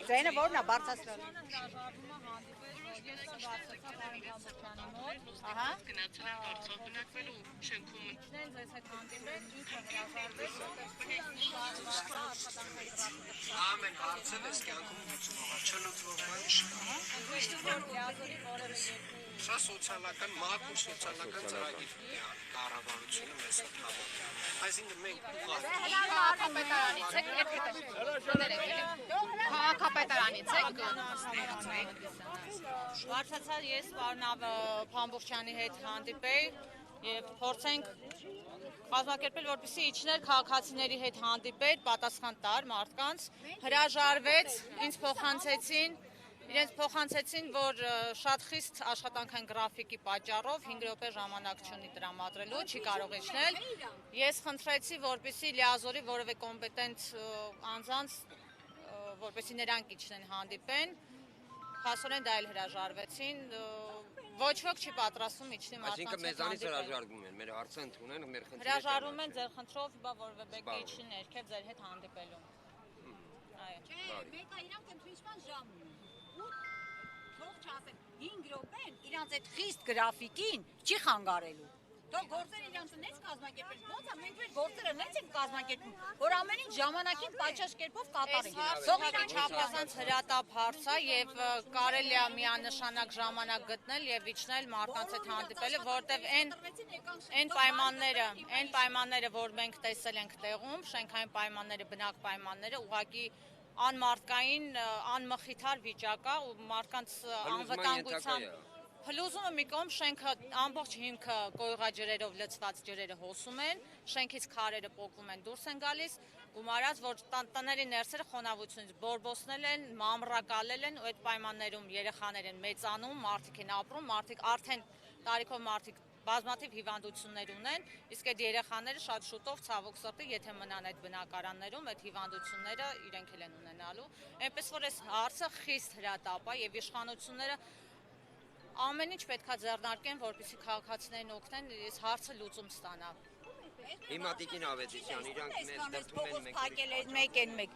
Ձայնը ո՞րն է բարձրացրել։ Ահա։ Գնացել են վարձով բնակվելու շենքում։ Իջնել ձեզ հետ հանդիպել, ինքը հրաժարվեց, Ամեն հարցը ես կյանքում լուծվողա, չլուծվող բան Սա սոցիալական, մահակու սոցիալական ծրագիր կառավարությունը մեզ հատկանում։ Այսինքն մենք քաղաքապետարանից եք Վարչացա ես Վարնավ Փամբուխչյանի հետ հանդիպեի եւ փորձենք կազմակերպել, որպեսզի իջներ քաղաքացիների հետ հանդիպել, պատասխան տար մարդկանց, հրաժարվեց, ինձ փոխանցեցին, որ շատ խիստ աշխատանքային գրաֆիկի պատճառով 5 րոպե ժամանակ չունի տրամադրելու, չի կարող իջնել։ Ես խնդրեցի, որպեսզի լիազորի որևէ կոմպետենտ անձանց, որպեսզի նրանք իջնեն հանդիպեն, փաստորեն դա էլ հրաժարվեցին, ոչ ոք չի պատրաստվում իջնի մարդկանց հետ հանդիպել։ Այսինքն մեզանից հրաժարվում են, մեր հարցը ընդունել, մեր խնդիրը հրաժարվում են ձեր խնդրով, որևէ մեկը իջնի ներքև ձեր հետ հանդիպելու։ Այո։ Չէ, մեկը իրանք ընդմիջման ժամն ունի։ Թող չասեն 5 րոպեն իրանց այդ խիստ գրաֆիկին չի խանգարելու։ Թող գործերը իրանց նենց կազմակերպել, ոնց է մենք մեր գործերը նենց ենք կազմակերպում, որ ամեն ինչ ժամանակին պատշաճ կերպով կատարենք։ Թող իրան չափազանց հրատապ հարց է եւ կարելի է միանշանակ ժամանակ գտնել եւ իջնել մարդկանց հետ հանդիպելը, որտեւ այն պայմանները, որ մենք տեսել ենք տեղում, շենքային պայմանները, բնակ պայմանները, ուղղակի անմարդկային, անմխիթար վիճակ է ու մարդկանց անվտանգության Փլուզումը մի կողմ շենքը ամբողջ հիմքը կոյուղաջրերով լցված ջրերը հոսում են, շենքից քարերը պոկվում են, դուրս են գալիս ու մարած, որ տների ներսերը խոնավությունից բորբոսնել են, մամռակալել են ու այդ պայմաններում երեխաներ են մեծանում, մարդիկ են ապրում, մարդիկ արդեն տարիքով մարդիկ բազմաթիվ հիվանդություններ ունեն, իսկ այդ երեխաները շատ շուտով ցավոք սրտի, եթե մնան այդ բնակարաններում, այդ հիվանդությունները իրենք էլ են ունենալու։ Այնպես որ այս հարցը խիստ հրատապ է եւ իշխանությունները ամեն ինչ պետքա ձեռնարկեն, որպեսզի քաղաքացիներին օգնեն, այս հարցը լուծում ստանա։ Հիմա Տիկին Ավետիսյան, իրանք մեզ դրդում են մեկ են մեկ։